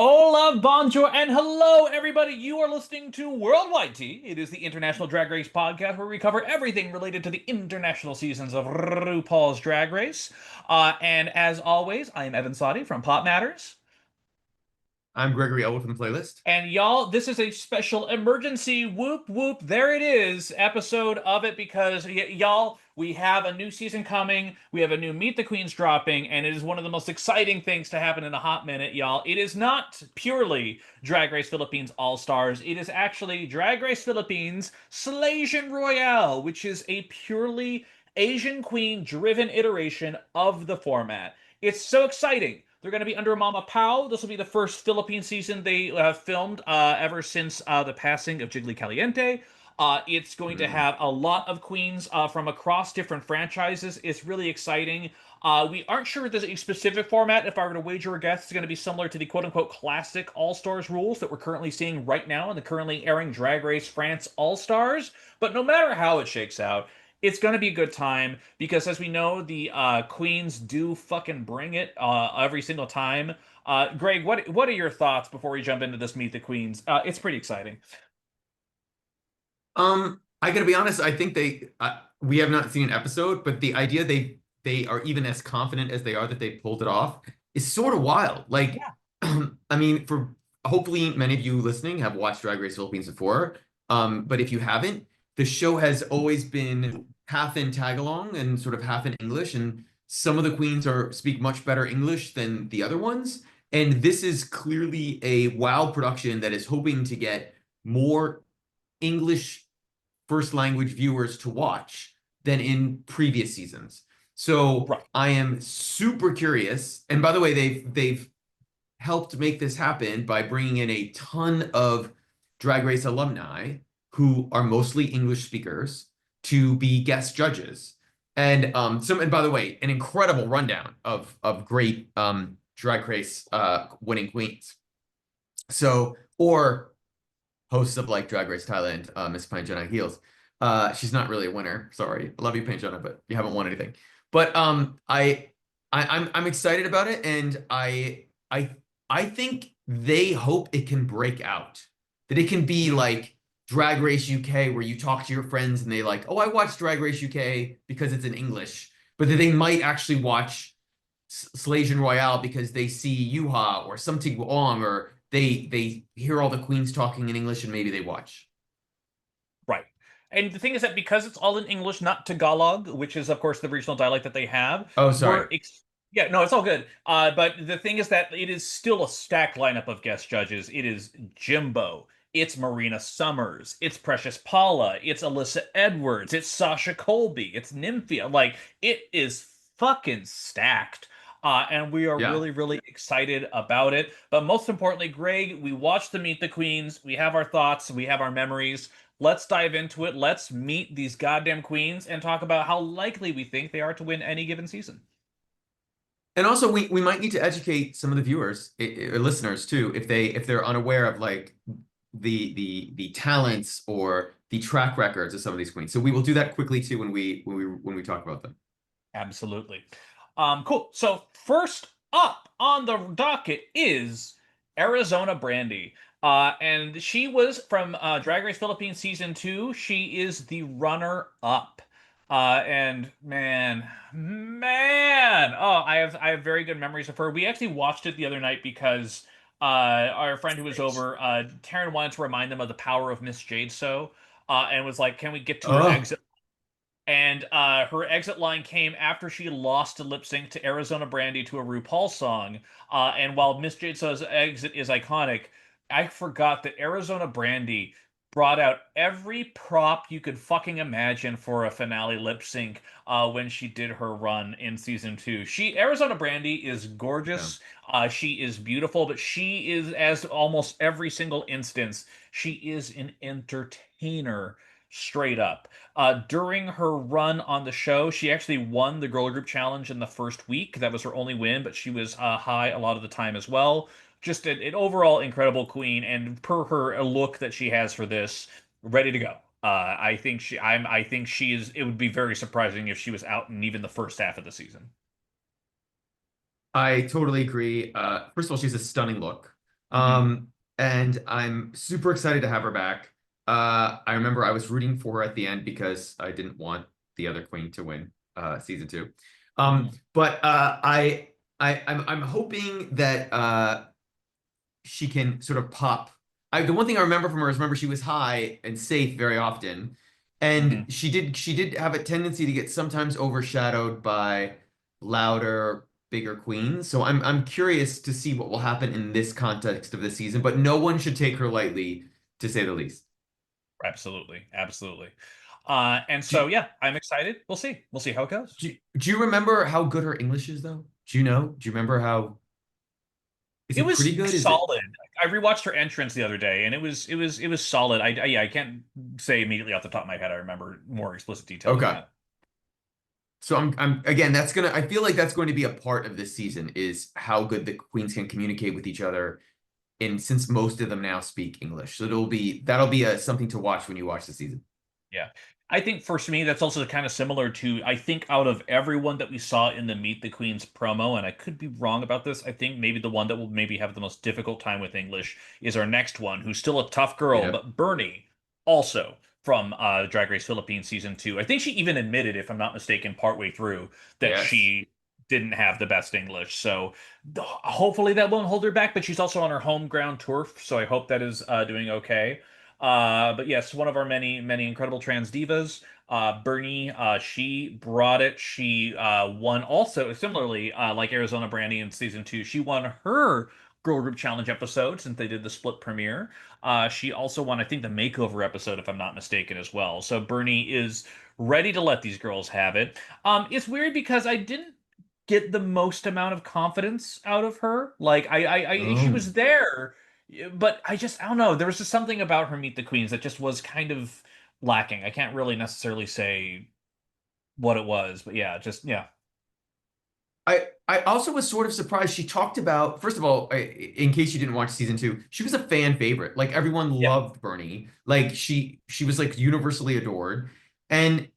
Hola, bonjour, and hello, everybody. You are listening to Worldwide Tea. It is the International Drag Race podcast where we cover everything related to the international seasons of RuPaul's Drag Race. And as always, I am Evan Sawdey from Pop Matters. I'm Gregory Ellwood from the playlist. And y'all, this is a special emergency whoop whoop. There it is, episode of it because y'all, we have a new season coming. We have a new Meet the Queens dropping, and it is one of the most exciting things to happen in a hot minute, y'all. It is not purely Drag Race Philippines All Stars. It is actually Drag Race Philippines Slaysian Royale, which is a purely Asian queen driven iteration of the format. It's so exciting. They're going to be under Mama Pao. This will be the first Philippine season they have filmed ever since the passing of Jiggly Caliente. It's going to have a lot of queens from across different franchises. It's really exciting. We aren't sure there's a specific format. If I were to wager a guess, it's going to be similar to the quote-unquote classic All-Stars rules that we're currently seeing right now in the currently airing Drag Race France All-Stars. But no matter how it shakes out, it's going to be a good time because, as we know, the queens do fucking bring it every single time. Greg, what are your thoughts before we jump into this Meet the Queens? It's pretty exciting. I gotta be honest. I think we have not seen an episode, but the idea they are even as confident as they are that they pulled it off is sort of wild. Like, Yeah. I mean, for hopefully many of you listening have watched Drag Race Philippines before. But if you haven't, the show has always been half in tag-along and sort of half in English, and some of the queens speak much better English than the other ones. And this is clearly a WoW production that is hoping to get more English first language viewers to watch than in previous seasons. So Right. I am super curious. And by the way, they've helped make this happen by bringing in a ton of Drag Race alumni who are mostly English speakers to be guest judges. And by the way, an incredible rundown of great Drag Race winning queens. So, or hosts of like Drag Race Thailand, Miss Panjana Heels. She's not really a winner. Sorry. I love you, Panjana, but you haven't won anything. But I'm excited about it, and I think they hope it can break out. That it can be like Drag Race UK, where you talk to your friends and they like, oh, I watched Drag Race UK because it's in English, but that they might actually watch Slaysian Royale because they see Yuha or some Ting Wong, or they hear all the queens talking in English and maybe they watch. Right. And the thing is that because it's all in English, not Tagalog, which is of course the regional dialect that they have, Oh, sorry. yeah, no, it's all good. But the thing is that it is still a stacked lineup of guest judges. It is Jimbo, it's Marina Summers, it's Precious Paula, it's Alyssa Edwards, it's Sasha Colby, it's Nymphia. Like, it is fucking stacked. And we are Yeah. really, really excited about it. But most importantly, Greg, we watched the Meet the Queens. We have our thoughts, we have our memories. Let's dive into it. Let's meet these goddamn queens and talk about how likely we think they are to win any given season. And also we might need to educate some of the viewers or listeners too if they're unaware of like the talents or the track records of some of these queens. So we will do that quickly too when we talk about them. Absolutely. Cool. So first up on the docket is Arizona Brandy. And she was from Drag Race Philippines season 2. She is the runner up. And man, oh, I have very good memories of her. We actually watched it the other night because our friend who was over, Taryn wanted to remind them of the power of Miss Jade and was like, "Can we get to her Oh, exit?" And her exit line came after she lost a lip sync to Arizona Brandy to a RuPaul song. And while Miss Jade So's exit is iconic, I forgot that Arizona Brandy brought out every prop you could fucking imagine for a finale lip sync when she did her run in season 2. Arizona Brandy is yeah. gorgeous. She is beautiful, but she is, as almost every single instance, she is an entertainer straight up. During her run on the show, she actually won the girl group challenge in the first week. That was her only win, but she was high a lot of the time as well. Just an overall incredible queen, and per her look that she has for this, ready to go. I think she is. It would be very surprising if she was out in even the first half of the season. I totally agree. First of all, she's a stunning look. Hmm. And I'm super excited to have her back. I remember I was rooting for her at the end because I didn't want the other queen to win season two. But I'm hoping that she can sort of pop. The one thing I remember from her is remember she was high and safe very often, and Hmm. she did have a tendency to get sometimes overshadowed by louder, bigger queens. So I'm curious to see what will happen in this context of the season, but no one should take her lightly, to say the least. Absolutely, absolutely. And Do, so yeah, I'm excited. We'll see. We'll see how it goes. do you remember how good her English is, though? Do you know? Do you remember how? Is It it was pretty good? Is it solid. I rewatched her entrance the other day, and it was solid. Yeah, I can't say immediately off the top of my head. I remember more explicit detail than okay? that. So I'm again, I feel like that's going to be a part of this season is how good the queens can communicate with each other. And since most of them now speak English, so that'll be something to watch when you watch the season. Yeah. I think for me, that's also kind of similar to, I think out of everyone that we saw in the Meet the Queens promo, and I could be wrong about this, I think maybe the one that will maybe have the most difficult time with English is our next one, who's still a tough girl, Yeah. but Bernie, also from Drag Race Philippines season two. I think she even admitted, if I'm not mistaken, partway through that Yes. she didn't have the best English. So hopefully that won't hold her back, but she's also on her home ground turf, so I hope that is doing okay. But yes, one of our many, many incredible trans divas. Bernie, she brought it. She won also, similarly, like Arizona Brandy in season two, she won her Girl Group Challenge episode since they did the split premiere. She also won, I think, the makeover episode, if I'm not mistaken, as well. So Bernie is ready to let these girls have it. It's weird because I didn't get the most amount of confidence out of her. Like she Oh. was there, but I don't know. There was just something about her Meet the Queens that just was kind of lacking. I can't really necessarily say what it was, but yeah, just yeah. I also was sort of surprised. She talked about, first of all, in case you didn't watch season two, she was a fan favorite. Like everyone Yeah. loved Bernie. Like she was like universally adored. And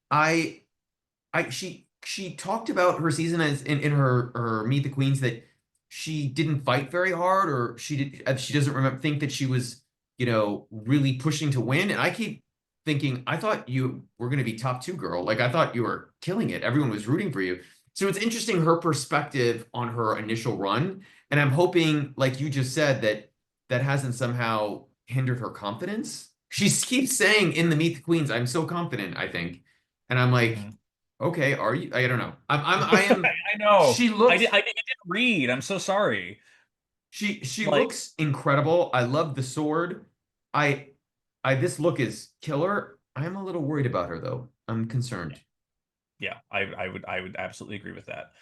she talked about her season as in her Meet the Queens that she didn't fight very hard, or she doesn't remember think that she was, really pushing to win. And I keep thinking, I thought you were going to be top two, girl. Like I thought you were killing it. Everyone was rooting for you. So it's interesting her perspective on her initial run. And I'm hoping, like you just said, that hasn't somehow hindered her confidence. She keeps saying in the Meet the Queens, I'm so confident, I think. And I'm like, Mhm. okay, are you? I don't know. I am. I know. She looks. I didn't read. I'm so sorry. She Like, looks incredible. I love the sword. I this look is killer. I'm a little worried about her though. I'm concerned. yeah, I would absolutely agree with that.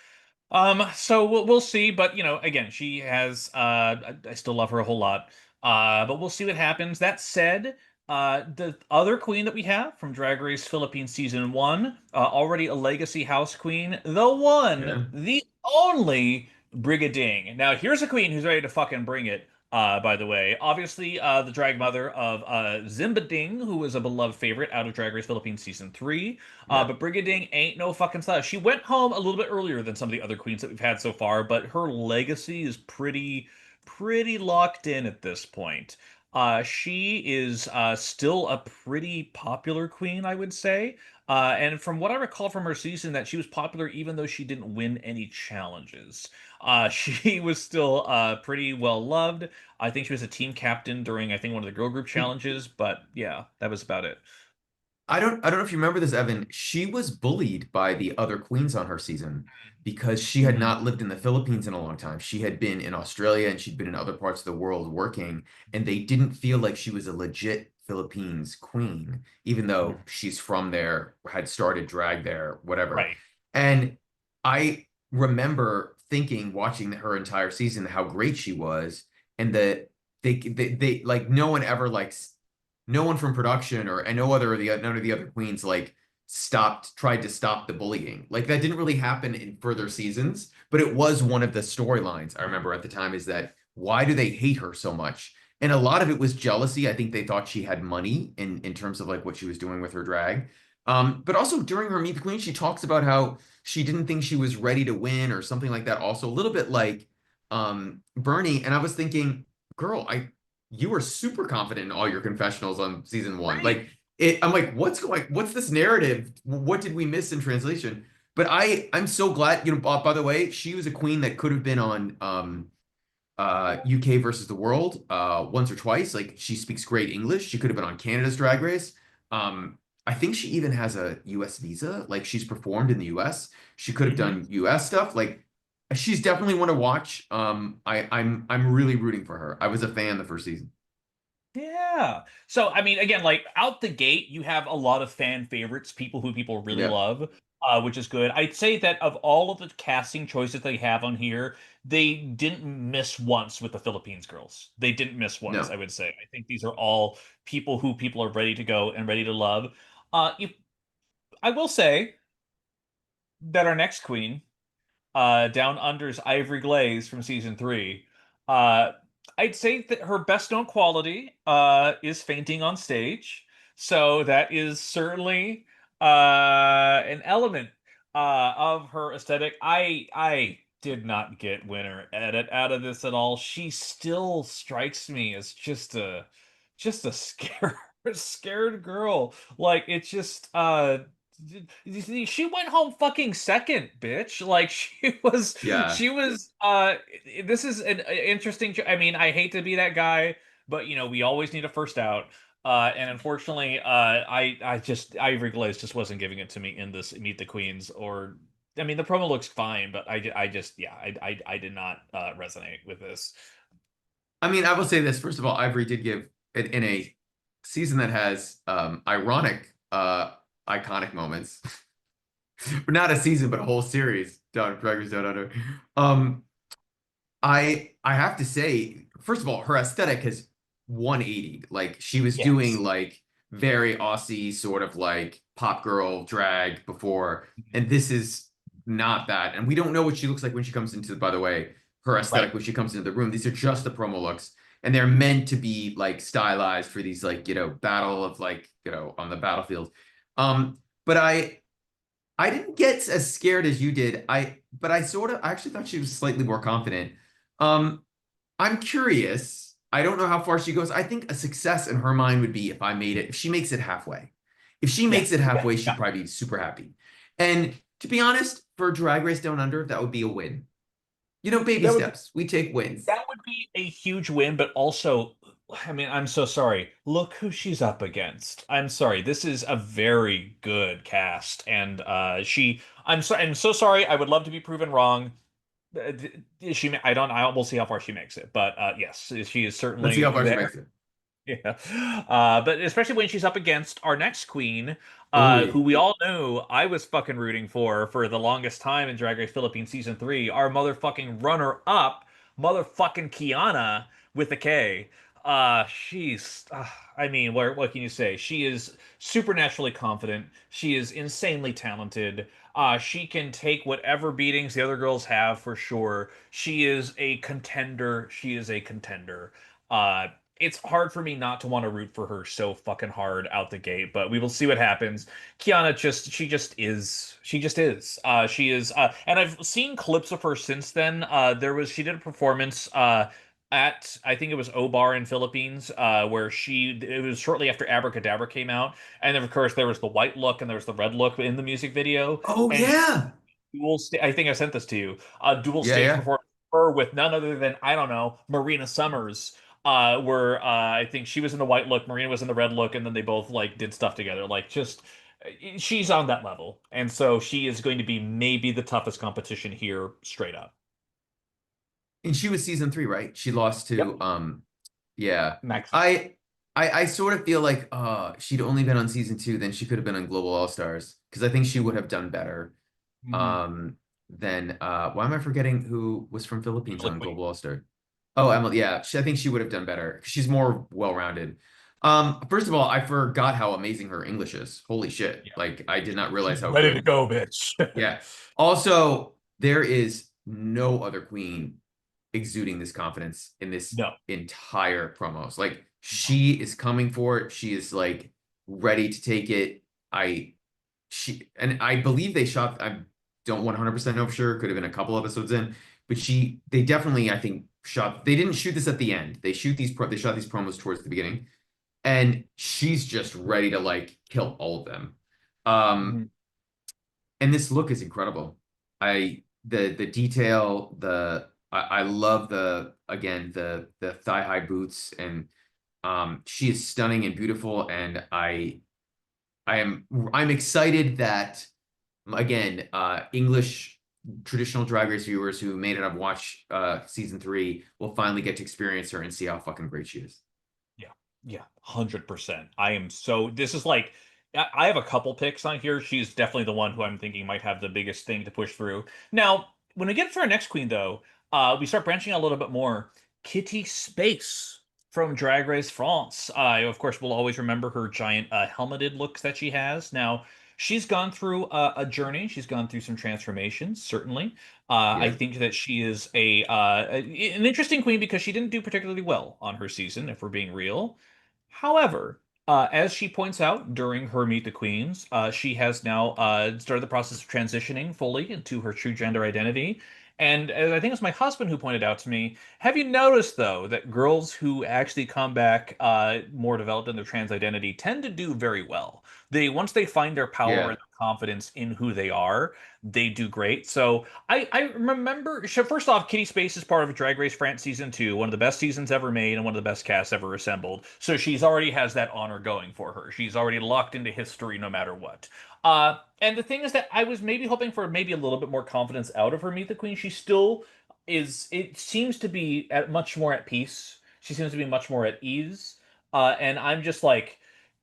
So we'll see, but again, she has I still love her a whole lot. But we'll see what happens. That said, the other queen that we have from Drag Race Philippines season one, already a legacy house queen, the one, Yeah, the only Brigading. Now here's a queen who's ready to fucking bring it. By the way, obviously, the drag mother of Zimbading, who was a beloved favorite out of Drag Race Philippines season three. yeah. But Brigading ain't no fucking slouch. She went home a little bit earlier than some of the other queens that we've had so far, but her legacy is pretty locked in at this point. She is still a pretty popular queen, I would say. And from what I recall from her season, that she was popular even though she didn't win any challenges. She was still pretty well loved. I think she was a team captain during, I think, one of the girl group challenges, but yeah, that was about it. I don't know if you remember this, Evan. She was bullied by the other queens on her season because she had Mhm. not lived in the Philippines in a long time. She had been in Australia and she'd been in other parts of the world working, and they didn't feel like she was a legit Philippines queen, even though Mhm. she's from there, had started drag there, whatever. Right. And I remember thinking, watching her entire season, how great she was, and that they like no one ever likes no one from production or and no other of the none of the other queens like tried to stop the bullying. Like that didn't really happen in further seasons, but it was one of the storylines I remember at the time is that why do they hate her so much? And a lot of it was jealousy. I think they thought she had money in terms of like what she was doing with her drag. But also during her Meet the Queen, she talks about how she didn't think she was ready to win or something like that. Also, a little bit like Bernie. And I was thinking, girl, you were super confident in all your confessionals on season one. Right. Like I'm like, what's this narrative? What did we miss in translation? But I'm so glad, by the way, she was a queen that could have been on UK versus the world once or twice. Like she speaks great English. She could have been on Canada's Drag Race. I think she even has a US visa. Like she's performed in the US. She could have Hmm. done US stuff. Like she's definitely one to watch. I'm really rooting for her. I was a fan the first season. Yeah. So, I mean, again, like out the gate, you have a lot of fan favorites, people who people really Yeah. love, which is good. I'd say that of all of the casting choices they have on here, they didn't miss once with the Philippines girls. They didn't miss once, No. I would say. I think these are all people who people are ready to go and ready to love. If I will say that our next queen, Down Under's Ivory Glaze from season three. Uh, I'd say that her best known quality is fainting on stage. So that is certainly an element of her aesthetic. I did not get winner edit out of this at all. She still strikes me as just a scared scared girl. Like it's just she went home fucking second, bitch. Like Yeah. she was this is an interesting I mean, I hate to be that guy, but we always need a first out. And unfortunately, I just Ivory Glaze just wasn't giving it to me in this Meet the Queens or I mean the promo looks fine, but I just yeah, I did not resonate with this. I mean, I will say this. First of all, Ivory did give it in a season that has ironic, iconic moments. Not a season, but a whole series. Drag Race Down Under. Um, I have to say, first of all, her aesthetic has 180. Like she was doing Yes. like very Aussie sort of like pop girl drag before, and this is not that. And we don't know what she looks like when she comes into, by the way, her Right. aesthetic when she comes into the room. These are just the promo looks, and they're meant to be like stylized for these like battle of like on the battlefield. But I didn't get as scared as you did. But I actually thought she was slightly more confident. Um, I'm curious. I don't know how far she goes. I think a success in her mind would be if she makes it halfway. If she Yeah. makes it Yeah. halfway, she'd Yeah. probably be super happy. And to be honest, for Drag Race Down Under, that would be a win. Baby That would be steps. We take wins. That would be a huge win, but also, I mean, I'm so sorry. Look who she's up against. I'm sorry. This is a very good cast, and I'm so sorry. I would love to be proven wrong. Is she? I don't. I will see how far she makes it, but yes, she is Let's see how certainly far she there. makes it. Yeah. But especially when she's up against our next queen, Ooh. who we all knew I was fucking rooting for the longest time in Drag Race Philippines season three, our motherfucking runner-up, motherfucking Kiana with a K. I mean, what can you say? She is supernaturally confident. She is insanely talented. She can take whatever beatings the other girls have for sure. She is a contender. She is a contender. It's hard for me not to want to root for her so fucking hard out the gate, but we will see what happens. Kiana she just is. She is and I've seen clips of her since then. She did a performance at I think it was Obar in Philippines, where it was shortly after Abracadabra came out, and then of course there was the white look and there was the red look in the music video, Oh and she yeah. I think I sent this to you. Dual Yeah, stage yeah. performance of her with none other than I don't know Marina Summers. Where I think she was in the white look, Marina was in the red look, and then they both like did stuff together. Like just she's on that level, and so she is going to be maybe the toughest competition here, straight up. And she was season three, right? She lost Yep. to yeah. Max. I I sort of feel like she'd only been on season two, then she could have been on Global All Stars because I think she would have done better. Mhm. Than why am I forgetting who was from Philippines Emily on Queen. Global All Star? Oh, Emily, yeah, I think she would have done better. She's more well-rounded. First of all, I forgot how amazing her English is. Holy shit. Yeah. Like I did not realize She's how ready to good. go, bitch. Yeah. Also, there is no other queen exuding this confidence in this No. entire promos. Like No. she is coming for it. She is like ready to take it. I believe they shot. I don't 100% know for sure. Could have been a couple episodes in, but they definitely I think shot. They didn't shoot this at the end. They shot these promos towards the beginning, and she's just ready to like kill all of them. Um, Mhm. and this look is incredible. The detail, I love the again the thigh high boots, and she is stunning and beautiful, and I'm excited that again English traditional Drag Race viewers who may not have watched season 3 will finally get to experience her and see how fucking great she is. Yeah, yeah, 100%. I am so. This is like, I have a couple picks on here. She's definitely the one who I'm thinking might have the biggest thing to push through. Now, when we get to our next queen, though, we start branching out a little bit more. Kitty Space from Drag Race France. Of course, we'll always remember her giant helmeted looks that she has. Now, she's gone through a journey. She's gone through some transformations, certainly. I Yeah. think that she is an interesting queen because she didn't do particularly well on her season, if we're being real. However, as she points out during her Meet the Queens, she has now started the process of transitioning fully into her true gender identity. And as I think it was my husband who pointed out to me, have you noticed though that girls who actually come back more developed in their trans identity tend to do very well? They once they find their power Yeah. and their confidence in who they are, they do great. So I remember, so first off, Kitty Space is part of Drag Race France season 2, one of the best seasons ever made and one of the best casts ever assembled. So she's already has that honor going for her. She's already locked into history no matter what. And the thing is that I was maybe hoping for maybe a little bit more confidence out of her Meet the Queen. She still is. It seems to be at much more at peace. She seems to be much more at ease. And I'm just like,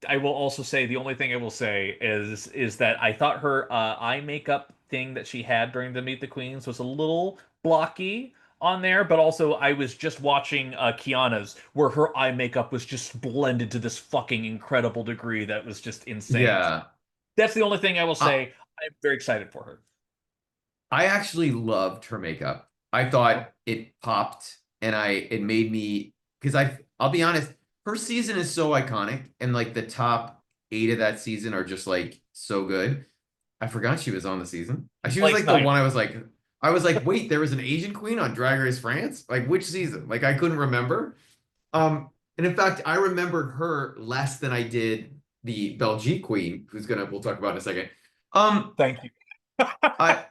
I will also say the only thing I will say is that I thought her eye makeup thing that she had during the Meet the Queens was a little blocky on there, but also I was just watching Kiana's where her eye makeup was just blended to this fucking incredible degree that was just insane. Yeah. That's the only thing I will Uh, say. I'm very excited for her. I actually loved her makeup. I Oh, thought it popped, and it made me because I'll be honest, her season is so iconic, and like the top 8 of that season are just like so good. I forgot she was on the season. She was like like the Snyder. one I was like, wait, there was an Asian queen on Drag Race France? Like which season? Like I couldn't remember. And in fact, I remembered her less than I did the Belgique queen, we'll talk about in a second. Um, Thank you. I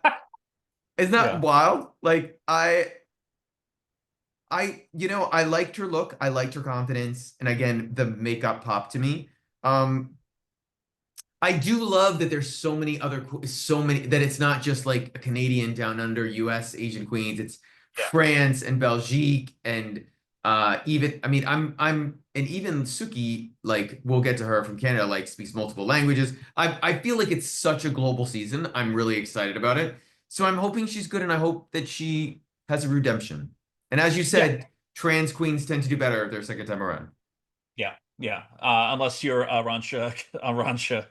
Isn't that Yeah. wild? Like I liked her look. I liked her confidence. And again, the makeup popped to me. Um, I do love that there's so many that it's not just like a Canadian down under US Asian queens. It's Yeah. France and Belgique and even I mean I'm and even Suki, like we'll get to her from Canada, like speaks multiple languages. I feel like it's such a global season. I'm really excited about it. So I'm hoping she's good, and I hope that she has a redemption. And as you Yeah. said, trans queens tend to do better their second time around. Yeah, yeah. Unless you're Aransha, Aransha.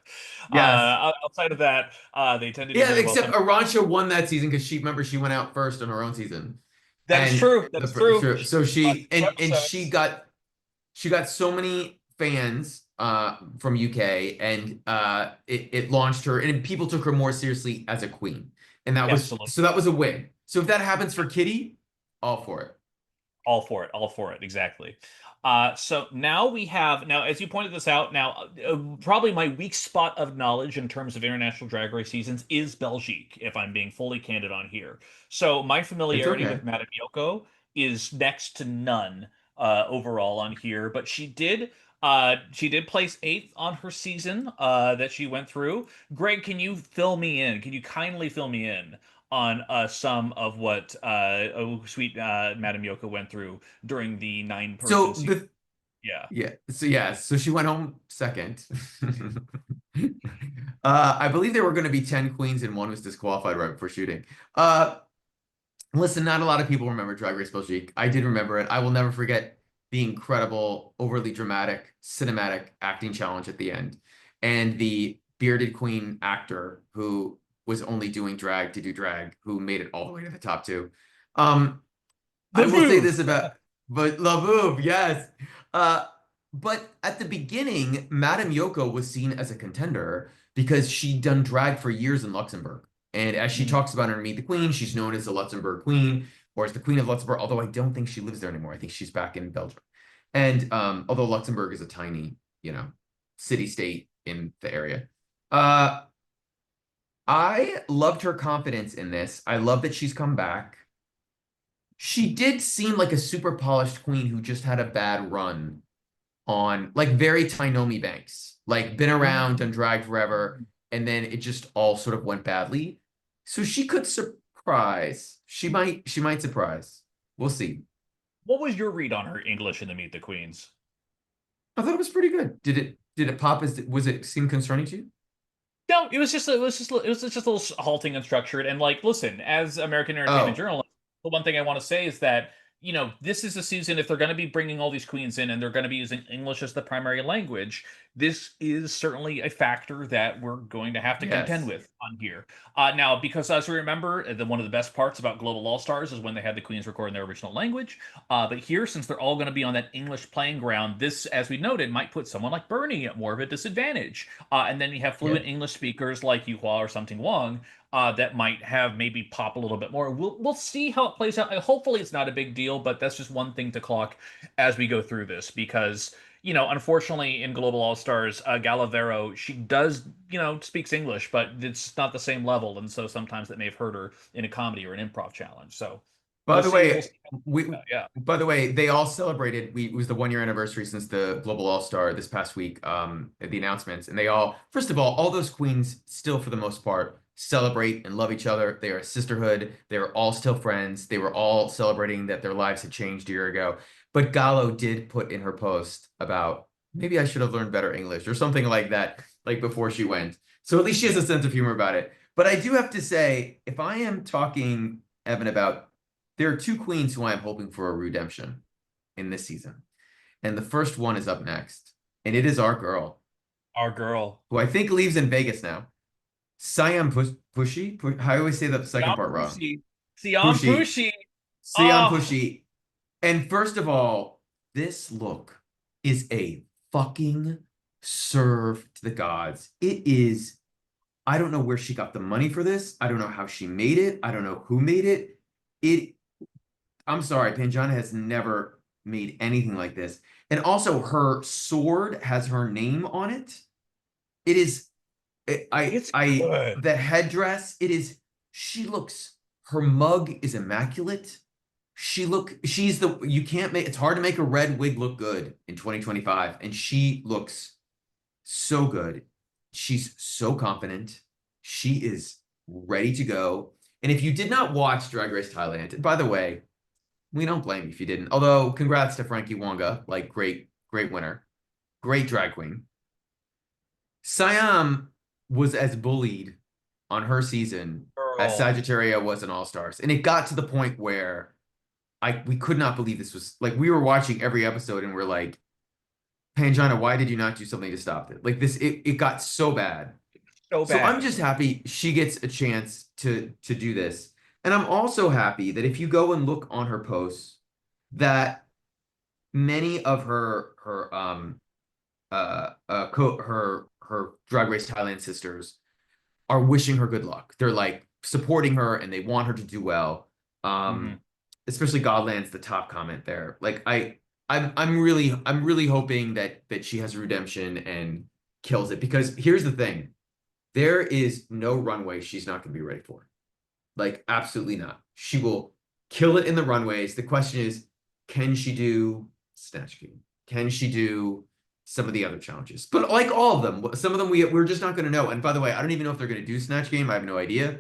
Yes. Outside of that, they tend to do Yeah, very well. except Aransha won that season because she went out first on her own season, That is and true. That is true. so she Two and episodes. she got so many fans from UK, and it launched her, and people took her more seriously as a queen, and Absolutely. that was a win. So if that happens for Kitty, all for it. All for it. All for it. Exactly. So now we have, now, as you pointed this out, now probably my weak spot of knowledge in terms of international drag race seasons is Belgique, if I'm being fully candid on here. So my It's familiarity okay. with Madame Yoko is next to none overall on here, but she did place eighth on her season that she went through. Greg, can you fill me in? Can you kindly fill me in on some of what oh sweet Madame Yoko went through during the nine-person So season? the Yeah, so she went home second. I believe there were going to be 10 queens and one was disqualified right before shooting. Uh, Listen, not a lot of people remember Drag Race Belgique. I did remember it. I will never forget the incredible, overly dramatic, cinematic acting challenge at the end. And the bearded queen actor who was only doing drag to do drag, who made it all the way to the top 2. Um, the I will say move. this about, but La Boum, yes. Uh, but at the beginning, Madame Yoko was seen as a contender because she'd done drag for years in Luxembourg. And as she Mhm. talks about her in Meet the Queen, she's known as the Luxembourg Queen. or as the Queen of Luxembourg, although I don't think she lives there anymore. I think she's back in Belgium. And although Luxembourg is a tiny, city state in the area. I loved her confidence in this. I love that she's come back. She did seem like a super polished queen who just had a bad run on like very Tainomi Banks, like been around and dragged forever, and then it just all sort of went badly. So she could surprise. She might surprise. We'll see. What was your read on her English in the Meet the Queens? I thought it was pretty good. Did it pop as was it seem concerning to you? No, it was just a little halting and structured. And like, listen, as American entertainment Oh, journalist, the one thing I want to say is that this is a season. If they're going to be bringing all these queens in and they're going to be using English as the primary language, this is certainly a factor that we're going to have to contend yes. with on here. Now, because as we remember, one of the best parts about Global All Stars is when they had the queens record in their original language. But here, since they're all going to be on that English playing ground, this, as we noted, might put someone like Bernie at more of a disadvantage. And then you have Yeah. fluent English speakers like Yuha or something Wong that might have maybe pop a little bit more. We'll see how it plays out. Hopefully, it's not a big deal, but that's just one thing to clock as we go through this because unfortunately, in Global All Stars, Galavero, she does speaks English, but it's not the same level, and so sometimes that may have hurt her in a comedy or an improv challenge. So By we'll the see. We'll way, see. How it we plays out. Yeah. by the way, they all celebrated. It was the 1 year anniversary since the Global All Star this past week, at the announcements. And they all, first of all those queens still for the most part celebrate and love each other. They are a sisterhood. They are all still friends. They were all celebrating that their lives had changed a year ago. But Gallo did put in her post about maybe I should have learned better English or something like that, like before she went. So at least she has a sense of humor about it. But I do have to say, if I am talking, Evan, about there are two queens who I am hoping for a redemption in this season. And the first one is up next. And it is our girl, Our girl. who I think leaves in Vegas now. Siam Pushy? I always say the second Siam part wrong. Pushi. Siam Pushy. Pushi. Siam Oh, Pushy. And first of all, this look is a fucking serve to the gods. It is, I don't know where she got the money for this. I don't know how she made it. I don't know who made it. It I'm sorry, Panjana has never made anything like this. And also her sword has her name on it. It is it's good. the headdress, she looks her mug is immaculate. She's the you can't make it's hard to make a red wig look good in 2025 and she looks so good. She's so confident. She is ready to go. And if you did not watch Drag Race Thailand, and by the way, we don't blame you if you didn't. Although, congrats to Frankie Wonga, like great, great winner, great drag queen. Siam was as bullied on her season as Girl. Sagittaria was in All Stars, and it got to the point where we could not believe this was like we were watching every episode and we're like, Panjana, why did you not do something to stop it? Like this, it got so bad. So So I'm bad. just happy she gets a chance to do this. And I'm also happy that if you go and look on her posts, that many of her Drag Race Thailand sisters are wishing her good luck. They're like supporting her and they want her to do well. Mhm. Especially Godland's the top comment there. Like I'm really hoping that she has redemption and kills it because here's the thing. There is no runway she's not going to be ready for. Like, absolutely not. She will kill it in the runways. The question is, can she do Snatch Game? Can she do some of the other challenges? But like all of them, some of them we're just not going to know. And by the way, I don't even know if they're going to do Snatch Game. I have no idea.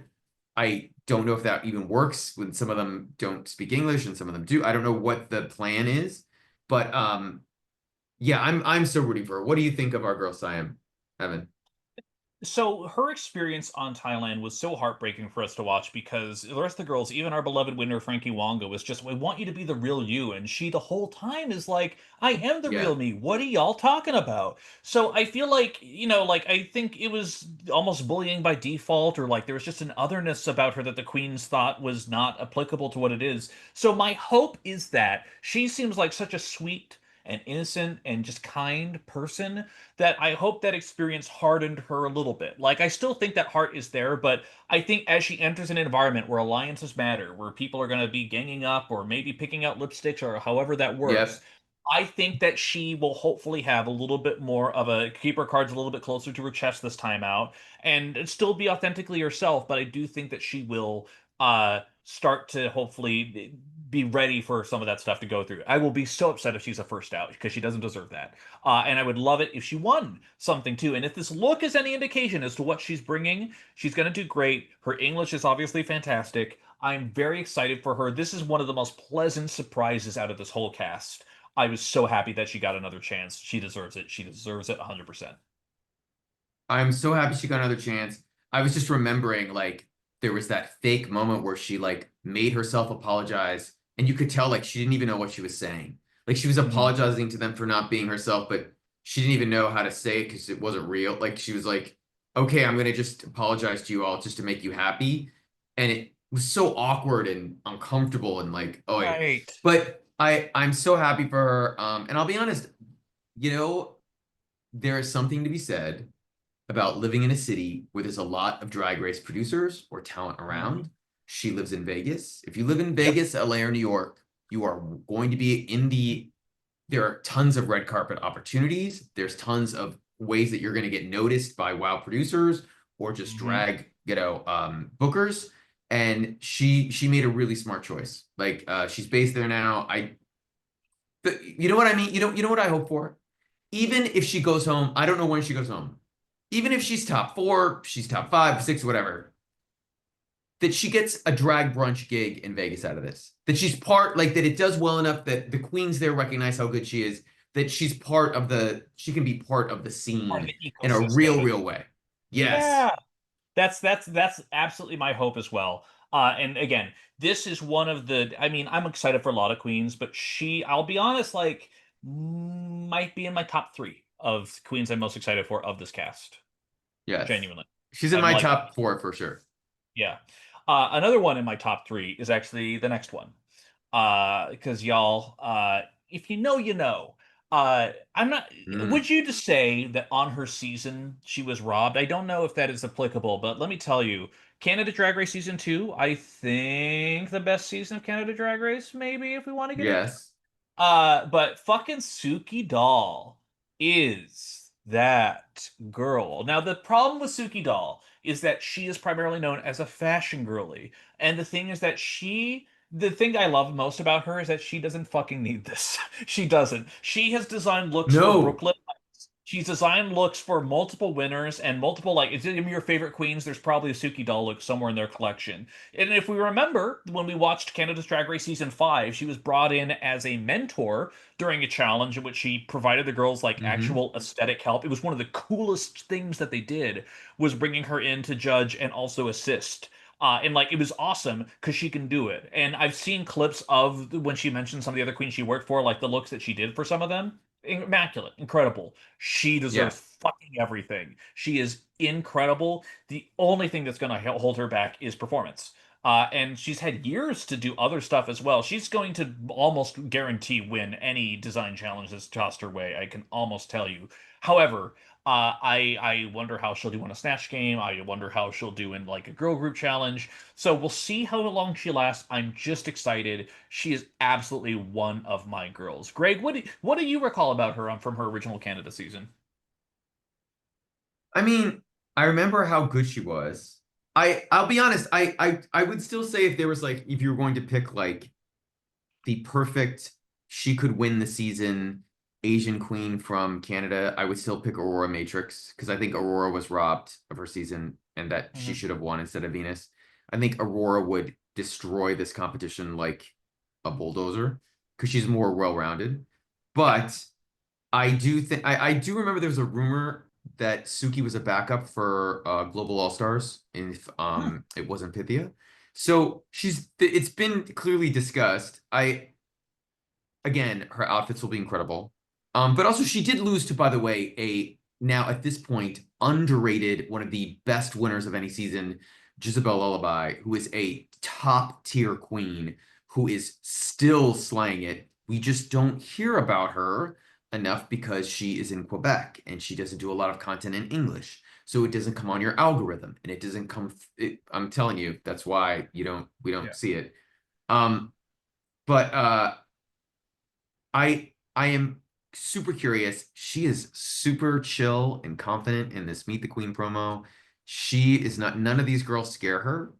I don't know if that even works when some of them don't speak English and some of them do. I don't know what the plan is. But yeah, I'm so rooting for her. What do you think of our girl Siam, Evan? So her experience on Thailand was so heartbreaking for us to watch because the rest of the girls, even our beloved winner Frankie Wonga, was just, "We want you to be the real you," and she the whole time is like, "I am the real Yeah. me. What are y'all talking about?" So I feel like like I think it was almost bullying by default, or like there was just an otherness about her that the queens thought was not applicable to what it is. So my hope is that she seems like such a sweet and innocent and just kind person that I hope that experience hardened her a little bit. Like, I still think that heart is there, but I think as she enters an environment where alliances matter, where people are going to be ganging up or maybe picking out lipsticks or however that works, Yep. I think that she will hopefully have a little bit more of a keep her cards a little bit closer to her chest this time out and still be authentically herself. But I do think that she will start to hopefully be ready for some of that stuff to go through. I will be so upset if she's a first out because she doesn't deserve that. And I would love it if she won something too. And if this look is any indication as to what she's bringing, she's going to do great. Her English is obviously fantastic. I'm very excited for her. This is one of the most pleasant surprises out of this whole cast. I was so happy that she got another chance. She deserves it. She deserves it 100%. I'm so happy she got another chance. I was just remembering like there was that fake moment where she like made herself apologize and you could tell like she didn't even know what she was saying. Like she was Mhm. apologizing to them for not being herself, but she didn't even know how to say it because it wasn't real. Like she was like, okay, I'm gonna just apologize to you all just to make you happy. And it was so awkward and uncomfortable and like, oh yeah. Right. But I'm so happy for her. And I'll be honest, you know, there is something to be said about living in a city where there's a lot of drag race producers or talent Mhm. around. She lives in Vegas. If you live in Yep. Vegas, LA, or New York, you are going to be in there are tons of red carpet opportunities. There's tons of ways that you're going to get noticed by WoW producers or just Mhm. drag, bookers. And she made a really smart choice. Like she's based there now. You know what I mean? You know what I hope for? Even if she goes home, I don't know when she goes home. Even if she's top four, she's top five, six, whatever, that she gets a drag brunch gig in Vegas out of this. That she's part, like that it does well enough that the queens there recognize how good she is, that she can be part of the Part of scene the in a real, ecosystem. real way. Yes. Yeah. That's absolutely my hope as well. And again, this is one of the. I mean, I'm excited for a lot of queens, but I'll be honest, like might be in my top three of queens I'm most excited for of this cast. Yes. Genuinely, She's in I'm my like, top four for sure. yeah. Another one in my top three is actually the next one. Because y'all, if you know, you know. I'm not. Mm, Would you just say that on her season she was robbed? I don't know if that is applicable, but let me tell you, Canada Drag Race season two, I think the best season of Canada Drag Race, maybe if we want to get into. yes. But fucking Suki Doll is that girl. Now, the problem with Suki Doll is that she is primarily known as a fashion girly. And the thing is that the thing I love most about her is that she doesn't fucking need this. She doesn't. She has designed looks for No. Brooklyn. She's designed looks for multiple winners and multiple, like, it's in your favorite queens. There's probably a Suki doll look somewhere in their collection. And if we remember, when we watched Canada's Drag Race season five, she was brought in as a mentor during a challenge in which she provided the girls like Hmm. actual aesthetic help. It was one of the coolest things that they did was bringing her in to judge and also assist. And like it was awesome because she can do it. And I've seen clips of when she mentioned some of the other queens she worked for, like the looks that she did for some of them. Immaculate, incredible. She Yeah. deserves fucking everything. She is incredible. The only thing that's going to hold her back is performance. And she's had years to do other stuff as well. She's going to almost guarantee win any design challenge that's tossed her way. I can almost tell you. However, I wonder how she'll do in a snatch game. I wonder how she'll do in like a girl group challenge. So we'll see how long she lasts. I'm just excited. She is absolutely one of my girls. Greg, what do you recall about her from her original Canada season? I mean, I remember how good she was. I'll be honest, I would still say if there was like if you were going to pick like the perfect she could win the season Asian queen from Canada, I would still pick Aurora Matrix because I think Aurora was robbed of her season and that she Mhm. should have won instead of Venus. I think Aurora would destroy this competition like a bulldozer because she's more well-rounded. Yeah. But I do remember there was a rumor that Suki was a backup for Global All Stars if Hmm. it wasn't Pythia. So it's been clearly discussed. I again, her outfits will be incredible. But also she did lose to, by the way, a now at this point underrated one of the best winners of any season, Jezebel Lullaby, who is a top tier queen who is still slaying it. we just don't hear about her enough because she is in Quebec and she doesn't do a lot of content in English. So it doesn't come on your algorithm and it doesn't come. I'm telling you, that's why we don't Yeah. see it. Um, but I am super curious. She is super chill and confident in this Meet the Queen promo. She is not, none of these girls scare her.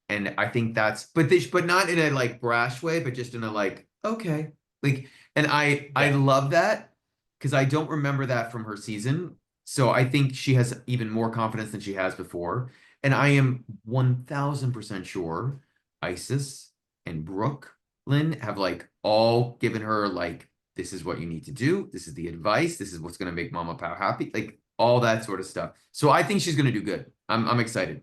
And I think that's, but not in a like brash way, but just in a like, okay. Like, and I Yeah. love that because I don't remember that from her season. So I think she has even more confidence than she has before. And I am 1000% sure Isis and Brooklyn have like all given her like, this is what you need to do. This is the advice. This is what's going to make Mama Pow happy. Like all that sort of stuff. So I think she's going to do good. I'm excited.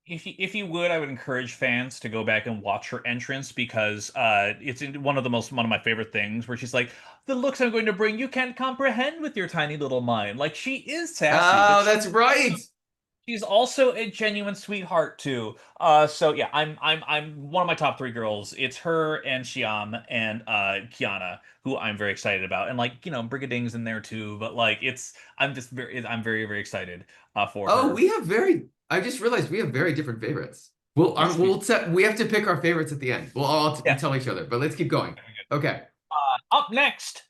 If you would, I would encourage fans to go back and watch her entrance because it's one of my favorite things where she's like, "The looks I'm going to bring you can't comprehend with your tiny little mind." Like she is sassy, but Oh, that's right. she's also a genuine sweetheart too. So yeah, I'm one of my top three girls. It's her and Siam and Khianna, who I'm very excited about, and like Brigading's in there too. But like I'm very very excited for Oh, her. we have very, I just realized we have very different favorites. Well, Yes, we do. we'll set, we have to pick our favorites at the end. We'll all Yeah. tell each other, but let's keep going. Okay. Up next,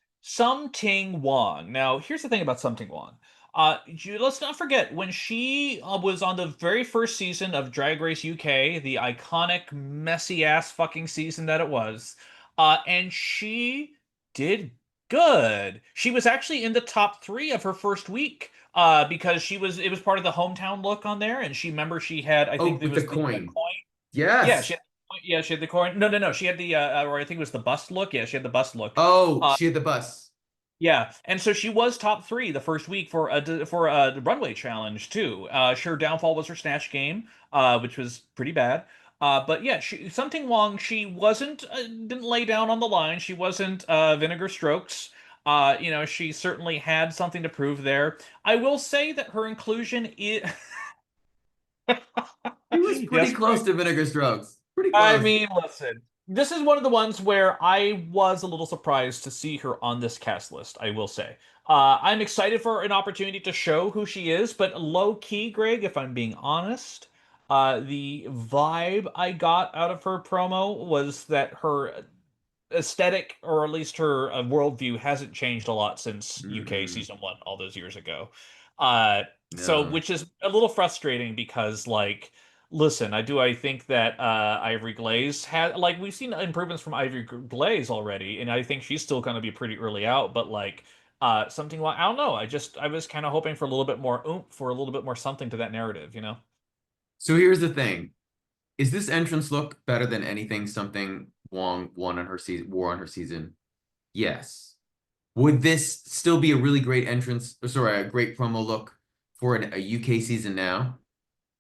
Ting Wong. Now, here's the thing about Ting Wong. Let's not forget when she was on the very first season of Drag Race UK, the iconic, messy ass fucking season that it was, and she did good. She was actually in the top three of her first week, because it was part of the hometown look on there, and she had, I Oh, think it with the was the coin. coin. Yeah, Yes. she had the coin. No, no, no. She had the or I think it was the bust look. Yeah, she had the bust look. Oh, Uh, she had the bus. yeah, and so she was top three the first week for a runway challenge too. Her downfall was her snatch game, which was pretty bad. But yeah, something Wong. She wasn't didn't lay down on the line. She wasn't Vinegar Strokes. She certainly had something to prove there. I will say that her inclusion is He was pretty yes, close to Vinegar Strokes. Pretty I close. mean, listen, this is one of the ones where I was a little surprised to see her on this cast list, I will say. I'm excited for an opportunity to show who she is, but low key, Greg, if I'm being honest, the vibe I got out of her promo was that her aesthetic, or at least her worldview, hasn't changed a lot since UK Mm-mm. season one all those years ago. No. Which is a little frustrating because, like, listen, I think that Ivory Glaze had, like, we've seen improvements from Ivory Glaze already, and I think she's still going to be pretty early out, but like. Something like, I don't know. I was kind of hoping for a little bit more oomph, for a little bit more something to that narrative, you know? So here's the thing. Is this entrance look better than anything something Wong won on her season, wore on her season? Yes. Would this still be a really great entrance, or sorry, a great promo look for a UK season now?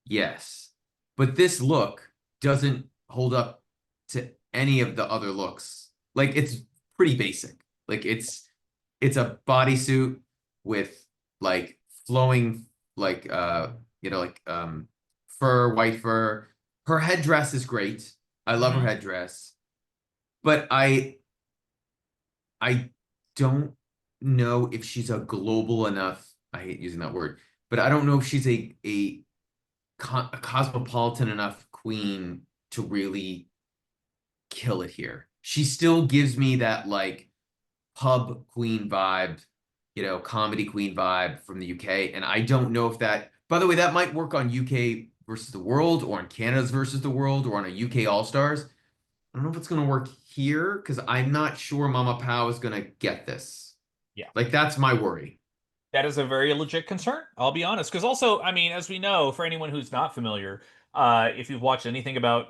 Yes. But this look doesn't hold up to any of the other looks. Like it's pretty basic. Like it's a bodysuit with like flowing like like fur, white fur. Her headdress is great. I love her Hmm. headdress. But I don't know if she's a global enough, I hate using that word, but I don't know if she's a cosmopolitan enough queen to really kill it here. She still gives me that like pub queen vibe, comedy queen vibe from the UK. And I don't know if that, by the way, that might work on UK versus the world or on Canada's versus the world or on a UK All Stars. I don't know if it's going to work here because I'm not sure Mama Pow is going to get this. Yeah. Like, that's my worry. That is a very legit concern, I'll be honest. Because also, I mean, as we know, for anyone who's not familiar, if you've watched anything about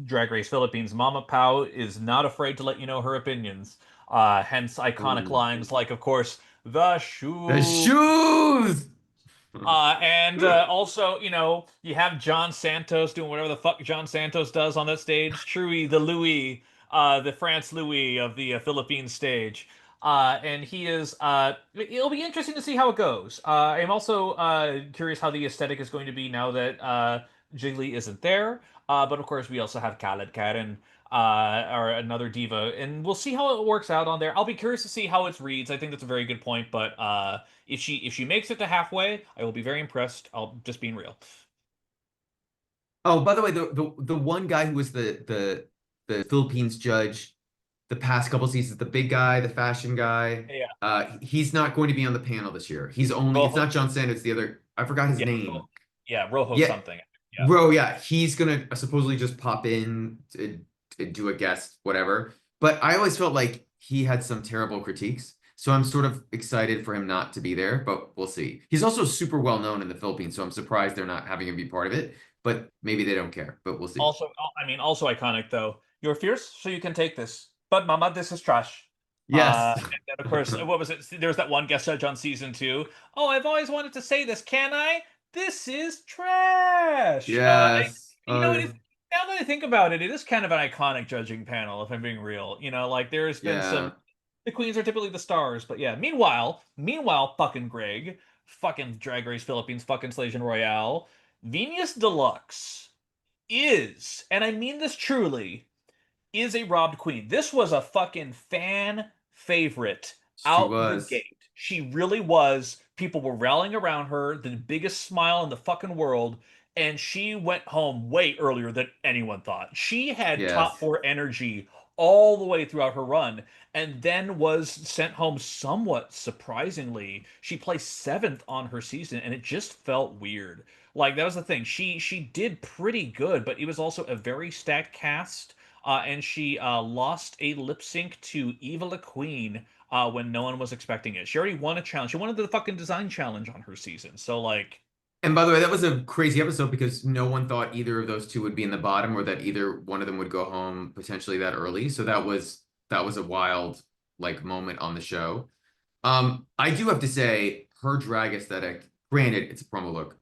Drag Race Philippines, Mama Pao is not afraid to let you know her opinions. Hence iconic Oh, lines like, of course, the the shoe. shoes. And also, you have John Santos doing whatever the fuck John Santos does on that stage. Truly, the Louis, the France Louis of the Philippines stage. And he is. It'll be interesting to see how it goes. I'm also curious how the aesthetic is going to be now that Jiggly isn't there. But of course, we also have Khaled Karen. or another diva, and we'll see how it works out on there. I'll be curious to see how it reads. I think that's a very good point, but if she makes it to halfway, I will be very impressed. I'll just being real. Oh, by the way, the one guy who was the Philippines judge the past couple seasons, the big guy, the fashion guy, Yeah, he's not going to be on the panel this year. He's only, it's Rojo, not John Sanders, the other, I forgot his yeah, name. yeah, Rojo Yeah, something. Yeah. bro, yeah, he's gonna supposedly just pop in to do a guest, whatever. But I always felt like he had some terrible critiques. So I'm sort of excited for him not to be there, but we'll see. He's also super well known in the Philippines, so I'm surprised they're not having him be part of it. But maybe they don't care, but we'll see. Also, I mean, also iconic though. You're fierce, so you can take this. But Mama, this is trash. Yes. And then of course, what was it? There's that one guest judge on season two. Oh, I've always wanted to say this. Can I? This is trash. Yes. It is. Now that I think about it, it is kind of an iconic judging panel. If I'm being real, like there's been some. Yeah. The queens are typically the stars, but yeah. Meanwhile, fucking Greg, fucking Drag Race Philippines, fucking Slaysian Royale, Venus Deluxe is, and I mean this truly, is a robbed queen. This was a fucking fan favorite She out the was. gate. She really was. People were rallying around her, the biggest smile in the fucking world, and she went home way earlier than anyone thought. She had top Yes. four energy all the way throughout her run, and then was sent home somewhat surprisingly. She placed seventh on her season, and it just felt weird. Like that was the thing. She did pretty good, but it was also a very stacked cast. And she lost a lip sync to Eva La Queen when no one was expecting it. She already won a challenge. She won the fucking design challenge on her season. So like, And by the way, that was a crazy episode because no one thought either of those two would be in the bottom or that either one of them would go home potentially that early. So that was a wild like moment on the show. I do have to say her drag aesthetic, granted, it's a promo look,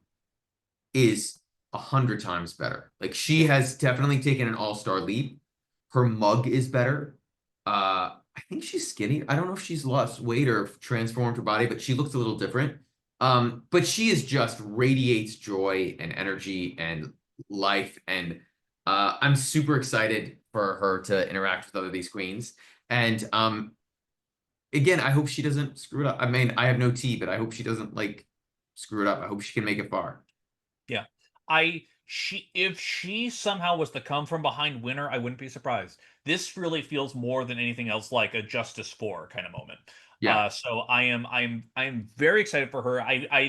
is 100 times better. Like she has definitely taken an all-star leap. Her mug is better. I think she's skinny. I don't know if she's lost weight or transformed her body, but she looks a little different. But she is just radiates joy and energy and life. And I'm super excited for her to interact with other these queens. And again, I hope she doesn't screw it up. I mean, I have no tea, but I hope she doesn't like screw it up. I hope she can make it far. yeah, if she somehow was to come from behind winner, I wouldn't be surprised. This really feels more than anything else like a Justice 4 kind of moment. Yeah. So I am very excited for her.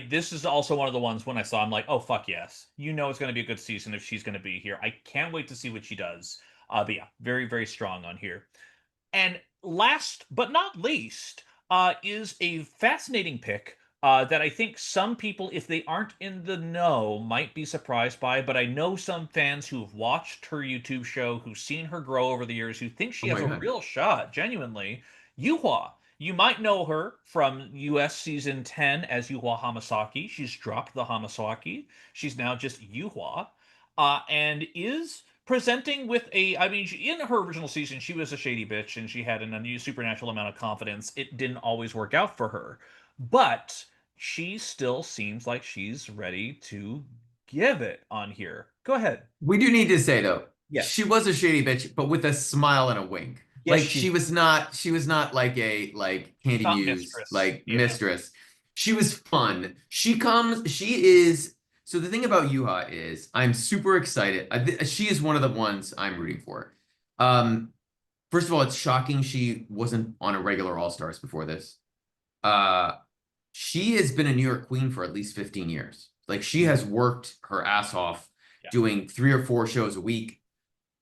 This is also one of the ones when I saw I'm like, oh fuck yes, it's going to be a good season if she's going to be here. I can't wait to see what she does. But yeah, very very strong on here. And last but not least, is a fascinating pick that I think some people, if they aren't in the know, might be surprised by. But I know some fans who've watched her YouTube show, who've seen her grow over the years, who think she Oh has my a God. real shot, genuinely. Yuha. You might know her from US season 10 as Yuha Hamasaki. She's dropped the Hamasaki. She's now just Yuha. And is presenting with I mean, in her original season, she was a shady bitch and she had an unusual supernatural amount of confidence. It didn't always work out for her, but she still seems like she's ready to give it on here. Go ahead. We do need to say though, she Yes. was a shady bitch, but with a smile and a wink. Yes, Like she she was not like a like Candy not Muse mistress. like Yeah. mistress. She was fun. She is so the thing about Yuha is I'm super excited. She is one of the ones I'm rooting for. Um, first of all, it's shocking she wasn't on a regular All Stars before this. Uh, she has been a New York queen for at least 15 years. Like she has worked her ass off Yeah. doing 3 or 4 shows a week.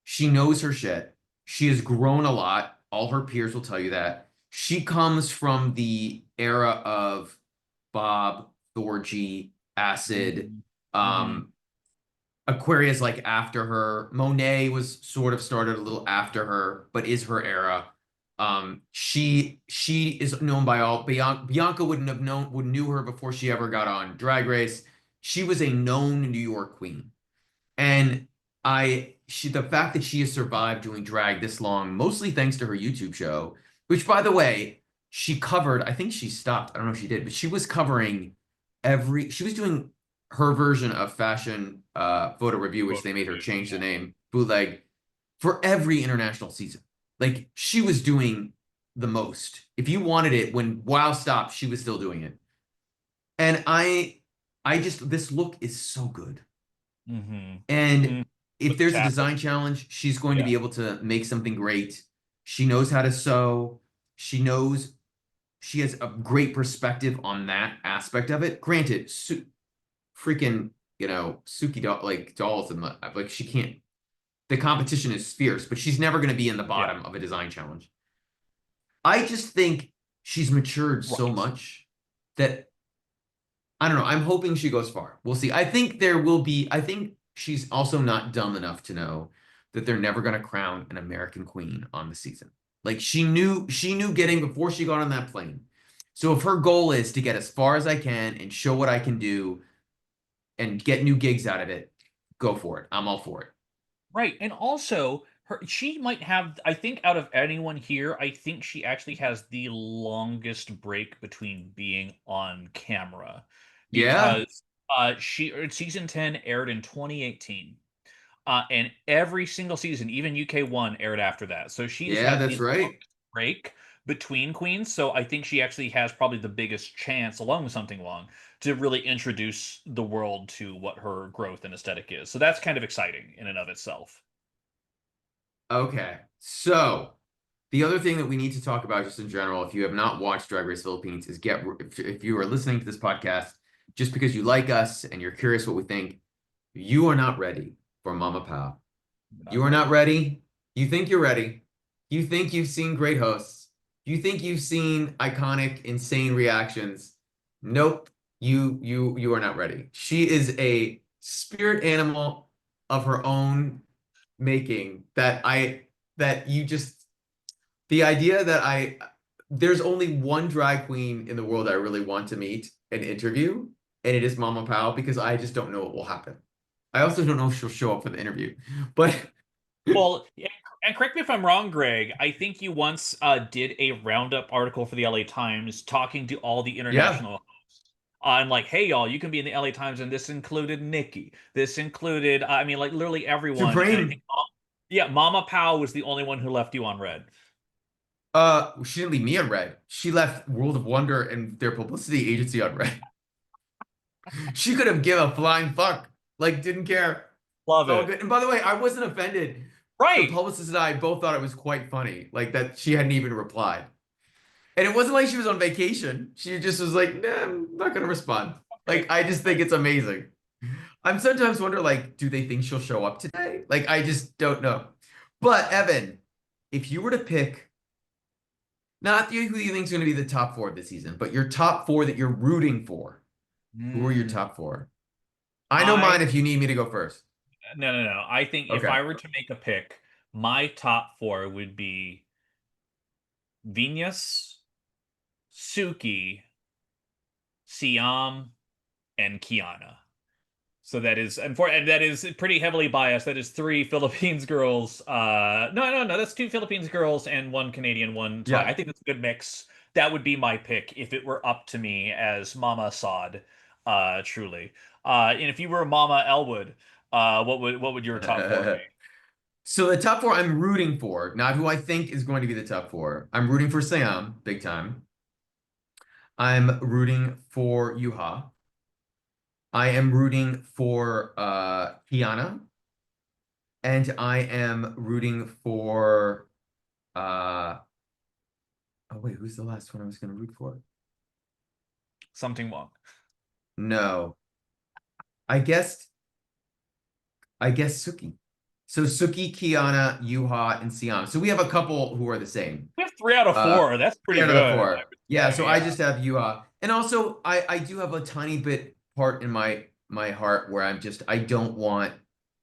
She knows her shit. She has grown a lot. All her peers will tell you that. She comes from the era of Bob, Thorgy, Acid, Mm-hmm. Mm-hmm. um, Aquarius like after her. Monet was sort of started a little after her, but is her era. She is known by all. Bianca wouldn't have known would knew her before she ever got on Drag Race. She was a known New York queen. And the fact that she has survived doing drag this long, mostly thanks to her YouTube show, which by the way, she covered, I think she stopped. I don't know if she did, but she was covering she was doing her version of fashion photo review, which Photo they made her review. change the Yeah. name, bootleg. for every international season. Like she was doing the most. If you wanted it when WoW stopped, she was still doing it. And I just this look is so good. Mm-hmm. And Mm-hmm. if With the there's a tassel. design challenge, she's going to Yeah. be able to make something great. She knows how to sew. She knows she has a great perspective on that aspect of it. Granted, freaking, Suki Doll, like dolls and like she can't. The competition is fierce, but she's never going to be in the Yeah. bottom of a design challenge. I just think she's matured so Right. much that I don't know. I'm hoping she goes far. We'll see. I think there will be. I think she's also not dumb enough to know that they're never going to crown an American queen on the season. Like she knew getting before she got on that plane. So if her goal is to get as far as I can and show what I can do and get new gigs out of it, go for it. I'm all for it. Right. And also, she might have, I think out of anyone here, I think she actually has the longest break between being on camera Yeah. because season 10 aired in 2018. And every single season, even UK1 aired after that. So she's Yeah, had the that's right. longest break between queens. So I think she actually has probably the biggest chance, along with something long, to really introduce the world to what her growth and aesthetic is. So that's kind of exciting in and of itself. Okay. So the other thing that we need to talk about just in general, if you have not watched Drag Race Philippines, is if you are listening to this podcast just because you like us and you're curious what we think, you are not ready for Mama Pow. You Not are not ready. ready. You think you're ready. You think you've seen great hosts. You think you've seen iconic, insane reactions. Nope. You are not ready. She is a spirit animal of her own making that you just the idea that there's only one drag queen in the world I really want to meet and interview, and it is Mama Pao because I just don't know what will happen. I also don't know if she'll show up for the interview, but Well, yeah, and correct me if I'm wrong, Greg. I think you once did a roundup article for the LA Times talking to all the yeah, international on like, hey y'all, you can be in the LA Times, and this included Nikki. This included, I mean, like literally everyone. And I think, Supreme. yeah, Mama Pow was the only one who left you on red. She didn't leave me on red. She left World of Wonder and their publicity agency on red. She could have given a flying fuck, like didn't care. Love Oh, it. good. And by the way, I wasn't offended. The Right. publicist and I both thought it was quite funny, like that she hadn't even replied. And it wasn't like she was on vacation. She just was like, nah, I'm not gonna respond. Okay. Like, I just think it's amazing. I'm sometimes wonder, like, do they think she'll show up today? Like, I just don't know. But Evan, if you were to pick not who you think is going to be the top four this season, but your top four that you're rooting for, who are your Mm, top four? I know I mine if you need me to go first. no. I think if Okay. I were to make a pick, my top four would be Venus, Suki, Siam, and Kiana. So that is and that is pretty heavily biased. That is three Philippines girls. No. That's two Philippines girls and one Canadian, one Thai. I Yeah. think that's a good mix. That would be my pick if it were up to me as Mama Sod, truly. And if you were Mama Elwood, what would your top four be? So the top four I'm rooting for, not who I think is going to be the top four. I'm rooting for Siam, big time. I'm rooting for Yuha. I am rooting for Khianna, and I am rooting for oh wait, who's the last one I was gonna root for? Something wrong. No. I guess Suki. So Suki, Kiana, Yuha, and Siam. So we have a couple who are the same. We have three out of Uh four. That's Three pretty out of the good, I four. would Yeah, so say. I Yeah. just have Yuha. And also I do have a tiny bit part in my heart where I don't want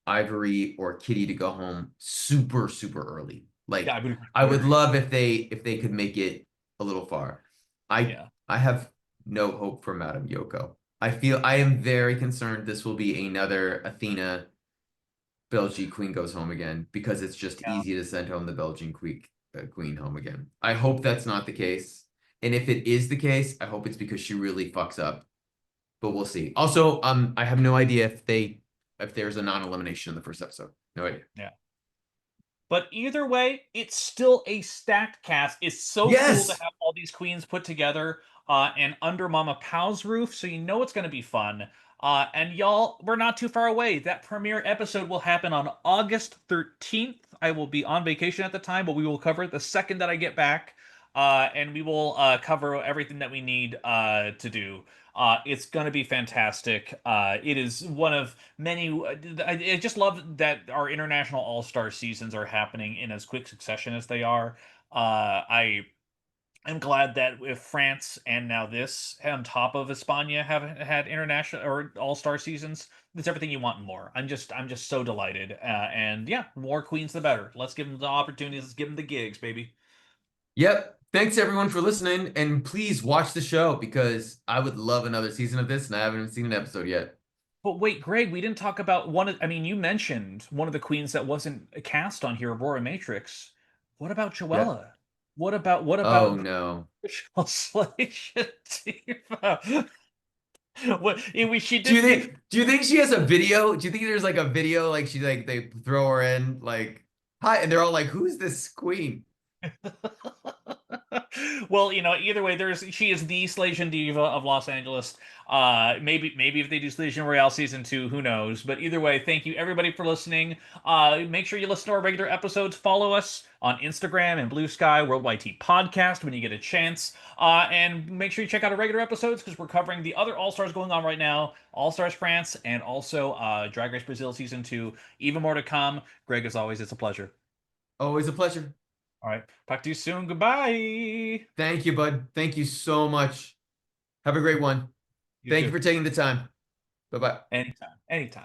Ivory or Kitty to go home super, super early. Yeah, Like I I would would agree. love if they could make it a little far. I Yeah. I have no hope for Madame Yoko. I am very concerned this will be another Athena Belgian queen goes home again because it's just Yeah. easy to send home the Belgian queen home again. I hope that's not the case. And if it is the case, I hope it's because she really fucks up. But we'll see. Also, I have no idea if there's a non-elimination in the first episode. No idea. Yeah. But either way, it's still a stacked cast. It's so cool to Yes. have all these queens put together and under Mama Pow's roof, so you know it's going to be fun. And y'all, we're not too far away. That premiere episode will happen on August 13th. I will be on vacation at the time, but we will cover it the second that I get back. And we will cover everything that we need to do. It's going to be fantastic. It is one of many. I just love that our international all-star seasons are happening in as quick succession as they are. I am glad that with France and now this on top of España have had international or all-star seasons. It's everything you want and more. I'm just so delighted. And yeah, more queens the better. Let's give them the opportunities. Let's give them the gigs, baby. Yep. Thanks everyone for listening, and please watch the show because I would love another season of this, and I haven't even seen an episode yet. But wait, Greg, we didn't talk about one of, I mean, you mentioned one of the queens that wasn't cast on here, Aurora Matrix. What about Yep. Joella? What about Oh no. Slaysian Diva? What she Do you did get. think she has a video? Do you think there's like a video like she like they throw her in like hi and they're all like, who's this queen? Well, either way, she is the Slaysian diva of Los Angeles. Maybe if they do Slaysian Royale season 2, who knows? But either way, thank you everybody for listening. Make sure you listen to our regular episodes. Follow us on Instagram and Bluesky, Worldwide Tea Podcast when you get a chance. And make sure you check out our regular episodes because we're covering the other All Stars going on right now, All Stars France, and also Drag Race Brazil season 2. Even more to come. Greg, as always, it's a pleasure. Always a pleasure. All right, talk to you soon. Goodbye. Thank you, bud. Thank you so much. Have a great one. You Thank you too. for taking the time. Bye-bye. Anytime. Anytime.